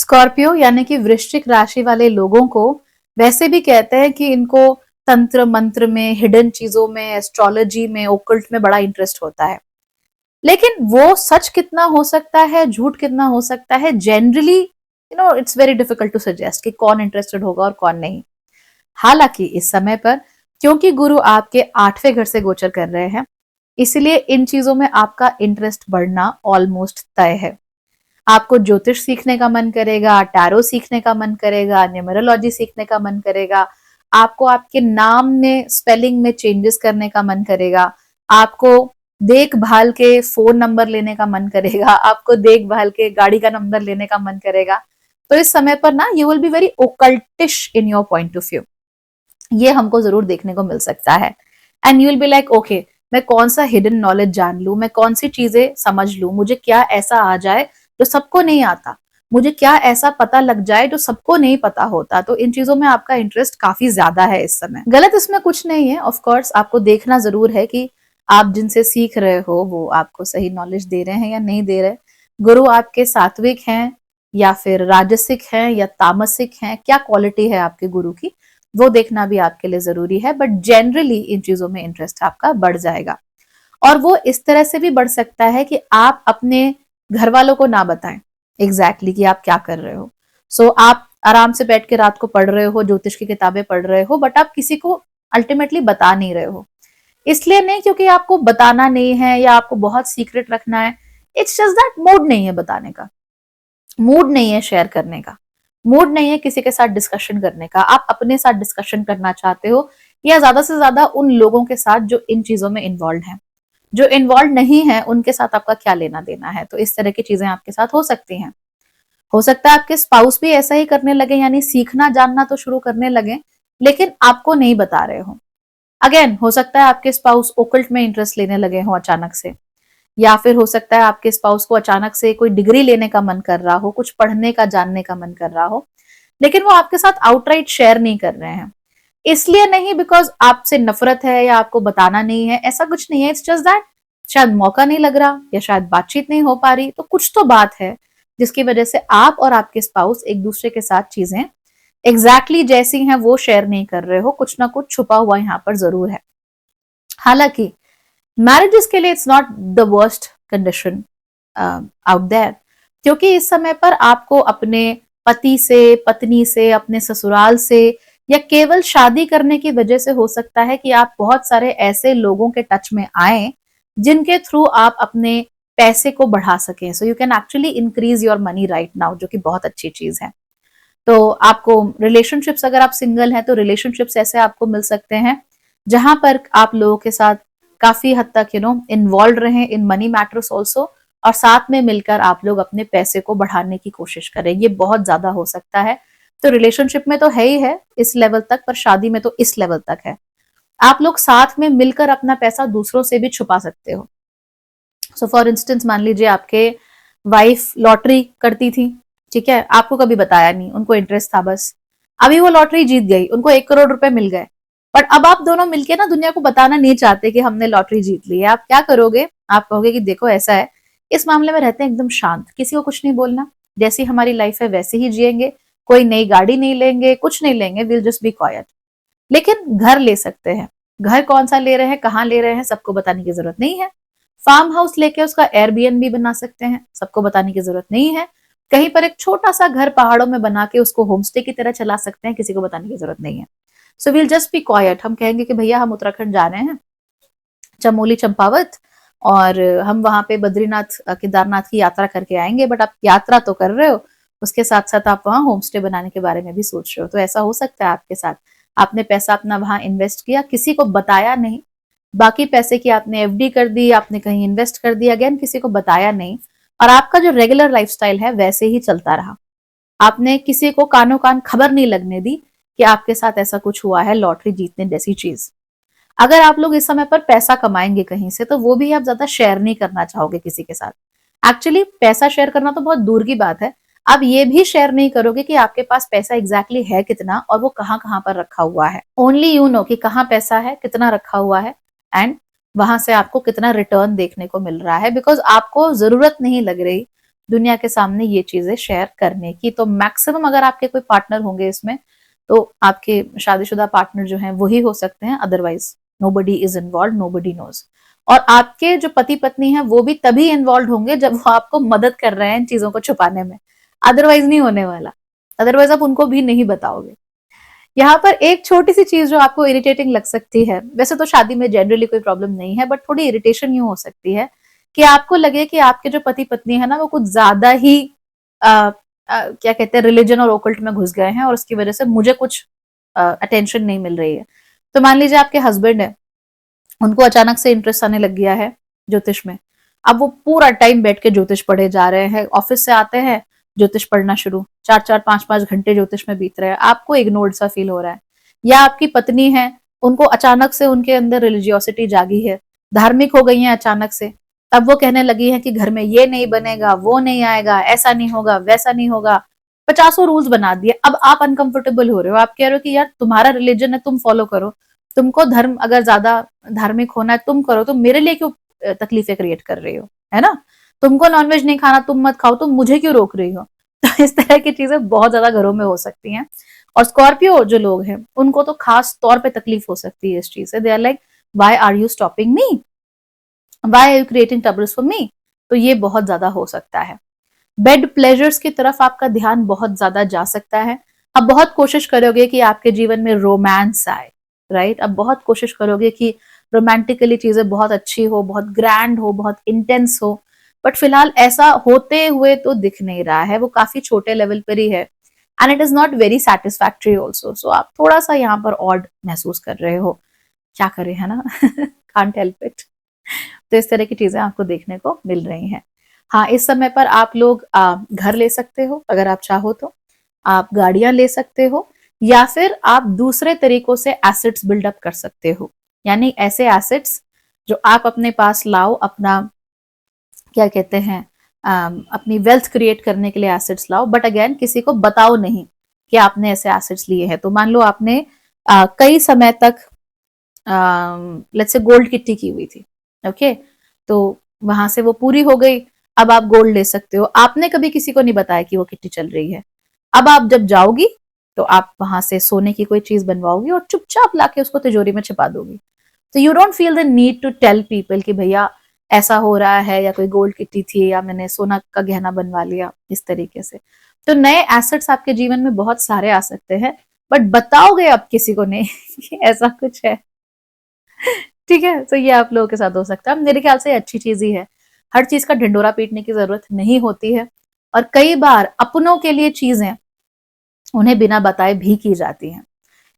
Scorpio यानी कि वृश्चिक राशि वाले लोगों को वैसे भी कहते हैं कि इनको तंत्र मंत्र में, हिडन चीजों में, एस्ट्रोलॉजी में, ओकल्ट में बड़ा इंटरेस्ट होता है। लेकिन वो सच कितना हो सकता है, झूठ कितना हो सकता है, generally it's very difficult to suggest कि कौन इंटरेस्टेड होगा और कौन नहीं। हालांकि इस समय पर क्योंकि गुरु आपके 8वें घर से गोचर कर रहे हैं, इसलिए इन चीजों में आपका इंटरेस्ट बढ़ना ऑलमोस्ट तय है। आपको ज्योतिष सीखने का मन करेगा, टैरो सीखने का मन करेगा, न्यूमरोलॉजी सीखने का मन करेगा, आपको आपके नाम में स्पेलिंग में चेंजेस करने का मन करेगा, आपको देखभाल के फोन नंबर लेने का मन करेगा, आपको देखभाल के गाड़ी का नंबर लेने का मन करेगा। तो इस समय पर ना you will be very occultish in your point of view. ये हमको जरूर देखने को मिल सकता है। And you will be like okay, मैं कौन सा हिडन नॉलेज जान लूं, मैं कौन सी चीजें समझ लूं, मुझे क्या ऐसा आ जाए जो सबको नहीं आता, मुझे क्या ऐसा पता लग जाए जो सबको नहीं पता होता। तो इन चीजों में आपका इंटरेस्ट काफी ज्यादा है इस समय। गलत इसमें कुछ नहीं है, ऑफ कोर्स आपको देखना जरूर है कि आप जिनसे सीख रहे हो वो आपको सही नॉलेज दे रहे हैं या नहीं दे रहे। गुरु आपके सात्विक हैं या फिर राजसिक हैं या तामसिक हैं, क्या क्वालिटी है आपके गुरु की, वो देखना भी आपके लिए जरूरी है। बट जनरली इन चीजों में इंटरेस्ट आपका बढ़ जाएगा, और वो इस तरह से भी बढ़ सकता है कि आप अपने घर वालों को ना बताएं एग्जैक्टली कि आप क्या कर रहे हो। सो आप आराम से बैठ के रात को पढ़ रहे हो, ज्योतिष की किताबें पढ़ रहे हो, बट आप किसी को अल्टीमेटली बता नहीं रहे हो। इसलिए नहीं क्योंकि आपको बताना नहीं है या आपको बहुत सीक्रेट रखना है, इट्स जस्ट दैट मूड नहीं है बताने का, मूड नहीं है शेयर करने का, मूड नहीं है किसी के साथ डिस्कशन करने का। आप अपने साथ डिस्कशन करना चाहते हो या ज्यादा से ज्यादा उन लोगों के साथ जो इन चीजों में इन्वॉल्व हैं। जो इन्वॉल्व नहीं है उनके साथ आपका क्या लेना देना है। तो इस तरह की चीजें आपके साथ हो सकती हैं। हो सकता है आपके स्पाउस भी ऐसा ही करने लगे, यानी सीखना जानना तो शुरू करने लगे लेकिन आपको नहीं बता रहे हो। अगेन हो सकता है आपके स्पाउस ओकल्ट में इंटरेस्ट लेने लगे हो अचानक से, या फिर हो सकता है आपके स्पाउस को अचानक से कोई डिग्री लेने का मन कर रहा हो, कुछ पढ़ने का जानने का मन कर रहा हो, लेकिन वो आपके साथ आउटराइट शेयर नहीं कर रहे हैं। इसलिए नहीं बिकॉज आपसे नफरत है या आपको बताना नहीं है, ऐसा कुछ नहीं है। इट्स जस्ट दैट शायद मौका नहीं लग रहा या शायद बातचीत नहीं हो पा रही। तो कुछ तो बात है जिसकी वजह से आप और आपके स्पाउस एक दूसरे के साथ चीजें एग्जैक्टली जैसी हैं वो शेयर नहीं कर रहे हो, कुछ ना कुछ छुपा हुआ यहाँ पर जरूर है। हालांकि मैरिजेस के लिए it's not the worst condition out there, क्योंकि इस समय पर आपको अपने पति से, पत्नी से, अपने ससुराल से या केवल शादी करने की वजह से हो सकता है कि आप बहुत सारे ऐसे लोगों के टच में आए जिनके थ्रू आप अपने पैसे को बढ़ा सकें। So you can actually increase your money right now, जो कि बहुत अच्छी चीज है। तो आपको रिलेशनशिप्स, अगर आप सिंगल हैं तो रिलेशनशिप्स ऐसे आपको मिल सकते हैं जहां पर आप लोगों के साथ काफी हद तक इन्वॉल्व रहे इन मनी मैटर्स ऑल्सो, और साथ में मिलकर आप लोग अपने पैसे को बढ़ाने की कोशिश करें। ये बहुत ज्यादा हो सकता है। तो रिलेशनशिप में तो है ही है इस लेवल तक, पर शादी में तो इस लेवल तक है। आप लोग साथ में मिलकर अपना पैसा दूसरों से भी छुपा सकते हो। सो फॉर इंस्टेंस मान लीजिए आपके वाइफ लॉटरी करती थी, ठीक है, आपको कभी बताया नहीं, उनको इंटरेस्ट था बस। अभी वो लॉटरी जीत गई, उनको 1 करोड़ रुपए मिल गए, बट अब आप दोनों मिलके ना दुनिया को बताना नहीं चाहते कि हमने लॉटरी जीत ली है। आप क्या करोगे? आप कहोगे कि देखो ऐसा है। इस मामले में रहते हैं एकदम शांत, किसी को कुछ नहीं बोलना, जैसी हमारी लाइफ है वैसे ही जिएंगे, कोई नई गाड़ी नहीं लेंगे, कुछ नहीं लेंगे, विल जस्ट बी क्वाइट। लेकिन घर ले सकते हैं। घर कौन सा ले रहे हैं, कहाँ ले रहे हैं, सबको बताने की जरूरत नहीं है। फार्म हाउस लेके उसका एयरबीएनबी बना सकते हैं, सबको बताने की जरूरत नहीं है। कहीं पर एक छोटा सा घर पहाड़ों में बना के उसको होमस्टे की तरह चला सकते हैं, किसी को बताने की जरूरत नहीं है। So will just be quite. हम कहेंगे कि भैया हम उत्तराखंड जा रहे हैं, चमोली चंपावत, और हम वहां पे बद्रीनाथ केदारनाथ की यात्रा करके आएंगे। बट आप यात्रा तो कर रहे हो, उसके साथ साथ आप वहां होम स्टे बनाने के बारे में भी सोच रहे हो। तो ऐसा हो सकता है आपके साथ, आपने पैसा अपना वहां इन्वेस्ट किया, किसी को बताया नहीं, बाकी पैसे की आपने एफडी कर दी, आपने कहीं इन्वेस्ट कर दिया, अगेन किसी को बताया नहीं, और आपका जो रेगुलर लाइफस्टाइल है वैसे ही चलता रहा। आपने किसी को कानों कान खबर नहीं लगने दी कि आपके साथ ऐसा कुछ हुआ है, लॉटरी जीतने जैसी चीज। अगर आप लोग इस समय पर पैसा कमाएंगे कहीं से, तो वो भी आप ज्यादा शेयर नहीं करना चाहोगे किसी के साथ। एक्चुअली पैसा शेयर करना तो बहुत दूर की बात है, आप ये भी शेयर नहीं करोगे कि आपके पास पैसा एग्जैक्टली है कितना और वो कहाँ कहाँ पर रखा हुआ है। ओनली यू नो कि कहाँ पैसा है, कितना रखा हुआ है, एंड वहां से आपको कितना रिटर्न देखने को मिल रहा है। बिकॉज आपको जरूरत नहीं लग रही दुनिया के सामने ये चीजें शेयर करने की। तो मैक्सिमम अगर आपके कोई पार्टनर होंगे इसमें, तो आपके शादीशुदा पार्टनर जो हैं वही हो सकते हैं, otherwise nobody is involve, nobody knows. और आपके जो पति पत्नी हैं वो भी तभी इन्वॉल्व होंगे जब वो आपको मदद कर रहे हैं इन चीजों को छुपाने में, अदरवाइज नहीं होने वाला, अदरवाइज आप उनको भी नहीं बताओगे। यहाँ पर एक छोटी सी चीज जो आपको इरिटेटिंग लग सकती है, वैसे तो शादी में जनरली कोई प्रॉब्लम नहीं है, बट थोड़ी इरिटेशन यूं हो सकती है कि आपको लगे कि आपके जो पति पत्नी है ना वो कुछ ज्यादा ही क्या कहते हैं, रिलीजन और ओकल्ट में घुस गए हैं और उसकी वजह से मुझे कुछ अटेंशन नहीं मिल रही है। तो मान लीजिए आपके हस्बैंड है, उनको अचानक से इंटरेस्ट आने लग गया है ज्योतिष में। अब वो पूरा टाइम बैठ के ज्योतिष पढ़े जा रहे हैं, ऑफिस से आते हैं ज्योतिष पढ़ना शुरू, 4-4 5-5 घंटे ज्योतिष में बीत रहे हैं, आपको इग्नोर्ड सा फील हो रहा है। या आपकी पत्नी है, उनको अचानक से उनके अंदर रिलीजियोसिटी जागी है, धार्मिक हो गई है अचानक से, तब वो कहने लगी है कि घर में ये नहीं बनेगा, वो नहीं आएगा, ऐसा नहीं होगा, वैसा नहीं होगा, 50 रूल्स बना दिए। अब आप अनकंफर्टेबल हो रहे हो, आप कह रहे हो कि यार तुम्हारा रिलीजन है, तुम फॉलो करो, तुमको धर्म अगर ज्यादा धार्मिक होना है तुम करो, तो मेरे लिए क्यों तकलीफें क्रिएट कर रही हो, है ना? तुमको नॉनवेज नहीं खाना, तुम मत खाओ, तुम मुझे क्यों रोक रही हो? तो इस तरह की चीजें बहुत ज्यादा घरों में हो सकती हैं। और स्कॉर्पियो जो लोग हैं उनको तो खास तौर पे तकलीफ हो सकती है इस चीज से। They are like, why are you stopping me, why are you creating troubles for me. तो ये बहुत ज्यादा हो सकता है। बेड प्लेजर्स की तरफ आपका ध्यान बहुत ज्यादा जा सकता है। आप बहुत कोशिश करोगे कि आपके जीवन में रोमांस आए, राइट? अब बहुत कोशिश करोगे कि रोमांटिकली चीजें बहुत अच्छी हो, बहुत ग्रैंड हो, बहुत इंटेंस हो, बट फिलहाल ऐसा होते हुए तो दिख नहीं रहा है, वो काफी छोटे लेवल पर ही है, and it is not very satisfactory also. So आप थोड़ा सा यहाँ पर ऑड महसूस कर रहे हो, क्या करें, है ना? Can't help it. तो इस तरह की चीजें आपको देखने को मिल रही हैं। हाँ, इस समय पर आप लोग घर ले सकते हो अगर आप चाहो तो, आप गाड़ियां ले सकते हो, या फिर आप दूसरे तरीकों से एसेट्स बिल्डअप कर सकते हो। यानी ऐसे एसेट्स जो आप अपने पास लाओ, अपना क्या कहते हैं, अपनी वेल्थ क्रिएट करने के लिए एसेट्स लाओ, बट अगेन किसी को बताओ नहीं कि आपने ऐसे एसेट्स लिए हैं। तो मान लो आपने कई समय तक लेट्स से गोल्ड किट्टी की हुई थी, ओके, तो वहां से वो पूरी हो गई, अब आप गोल्ड ले सकते हो। आपने कभी किसी को नहीं बताया कि वो किट्टी चल रही है। अब आप जब जाओगी तो आप वहां से सोने की कोई चीज बनवाओगी और चुपचाप लाके उसको तिजोरी में छिपा दोगी। तो you don't feel the need to tell people कि भैया ऐसा हो रहा है, या कोई गोल्ड किट्टी थी, या मैंने सोना का गहना बनवा लिया, इस तरीके से। तो नए एसेट्स आपके जीवन में बहुत सारे आ सकते हैं, बट बताओगे अब किसी को नहीं कि ऐसा कुछ है। ठीक है, तो ये आप लोगों के साथ हो सकता है। मेरे ख्याल से अच्छी चीज ही है, हर चीज का ढिंडोरा पीटने की जरूरत नहीं होती है। और कई बार अपनों के लिए चीजें उन्हें बिना बताए भी की जाती हैं।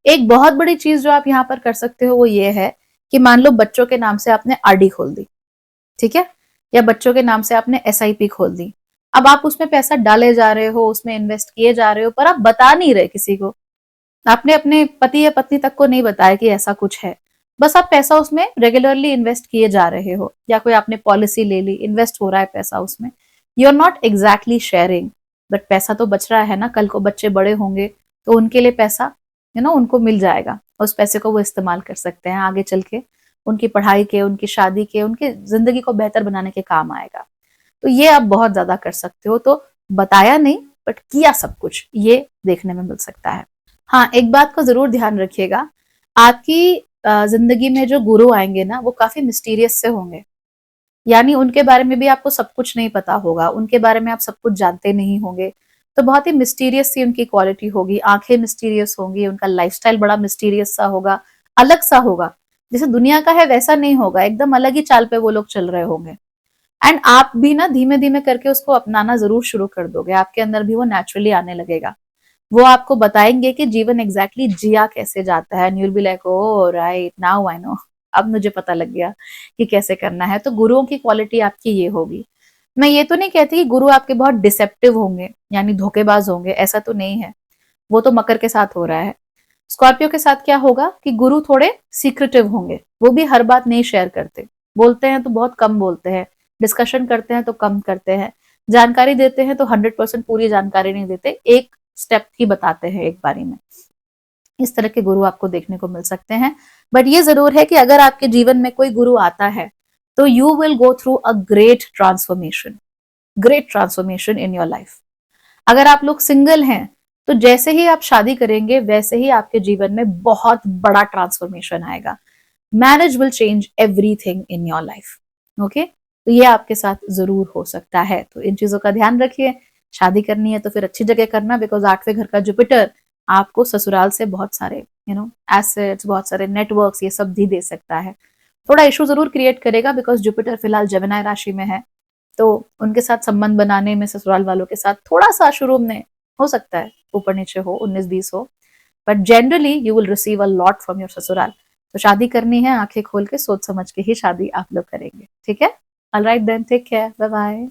एक बहुत बड़ी चीज जो आप यहाँ पर कर सकते हो वो ये है कि मान लो बच्चों के नाम से आपने आरडी खोल दी, ठीक है, या बच्चों के नाम से आपने एसआईपी खोल दी। अब आप उसमें पैसा डाले जा रहे हो, उसमें इन्वेस्ट किए जा रहे हो, पर आप बता नहीं रहे किसी को। आपने अपने पति या पत्नी तक को नहीं बताया कि ऐसा कुछ है, बस आप पैसा उसमें रेगुलरली इन्वेस्ट किए जा रहे हो, या कोई आपने पॉलिसी ले ली, इन्वेस्ट हो रहा है पैसा उसमें, you are not exactly sharing, but पैसा तो बच रहा है ना। कल को बच्चे बड़े होंगे तो उनके लिए पैसा उनको मिल जाएगा, उस पैसे को वो इस्तेमाल कर सकते हैं आगे चल के, उनकी पढ़ाई के, उनकी शादी के, उनकी जिंदगी को बेहतर बनाने के काम आएगा। तो ये आप बहुत ज्यादा कर सकते हो। तो बताया नहीं बट किया सब कुछ, ये देखने में मिल सकता है। हाँ, एक बात को जरूर ध्यान रखिएगा, आपकी जिंदगी में जो गुरु आएंगे ना वो काफी मिस्टीरियस से होंगे, यानी उनके बारे में भी आपको सब कुछ नहीं पता होगा, उनके बारे में आप सब कुछ जानते नहीं होंगे। तो बहुत ही मिस्टीरियस सी उनकी क्वालिटी होगी, आंखें मिस्टीरियस होंगी, उनका लाइफस्टाइल बड़ा मिस्टीरियस सा होगा, अलग सा होगा, जैसे दुनिया का है वैसा नहीं होगा, एकदम अलग ही चाल पे वो लोग चल रहे होंगे। एंड आप भी ना धीमे धीमे करके उसको अपनाना जरूर शुरू कर दोगे, आपके अंदर भी वो नेचुरली आने लगेगा। वो आपको बताएंगे कि जीवन एग्जैक्टली जिया कैसे जाता है, and you will be like, oh right, now I know, अब मुझे पता लग गया कि कैसे करना है। तो गुरुओं की क्वालिटी आपकी ये होगी। मैं ये तो नहीं कहती कि गुरु आपके बहुत डिसेप्टिव होंगे, यानी धोखेबाज होंगे, ऐसा तो नहीं है, वो तो मकर के साथ हो रहा है। स्कॉर्पियो के साथ क्या होगा कि गुरु थोड़े सीक्रेटिव होंगे, वो भी हर बात नहीं शेयर करते, बोलते हैं तो बहुत कम बोलते हैं, डिस्कशन करते हैं तो कम करते हैं, जानकारी देते हैं तो 100% पूरी जानकारी नहीं देते, एक स्टेप ही बताते हैं एक बारी में। इस तरह के गुरु आपको देखने को मिल सकते हैं। बट ये जरूर है कि अगर आपके जीवन में कोई गुरु आता है तो you will go through a great transformation, great transformation in your life. अगर आप लोग सिंगल हैं तो जैसे ही आप शादी करेंगे वैसे ही आपके जीवन में बहुत बड़ा ट्रांसफॉर्मेशन आएगा। Marriage will change everything in your life. Okay, तो ये आपके साथ जरूर हो सकता है। तो इन चीजों का ध्यान रखिए। शादी करनी है तो फिर अच्छी जगह करना, बिकॉज 8वें घर का जुपिटर आपको ससुराल से बहुत सारे एसेट्स, बहुत सारे नेटवर्क्स, ये सब भी दे सकता है। थोड़ा इशू जरूर क्रिएट करेगा बिकॉज जुपिटर फिलहाल जेमिनी राशि में है, तो उनके साथ संबंध बनाने में ससुराल वालों के साथ थोड़ा सा शुरू में हो सकता है ऊपर नीचे हो, 19-20 हो, but generally you will receive a lot from your ससुराल। तो शादी करनी है, आंखें खोल के सोच समझ के ही शादी आप लोग करेंगे। ठीक है, alright then, take care, bye bye.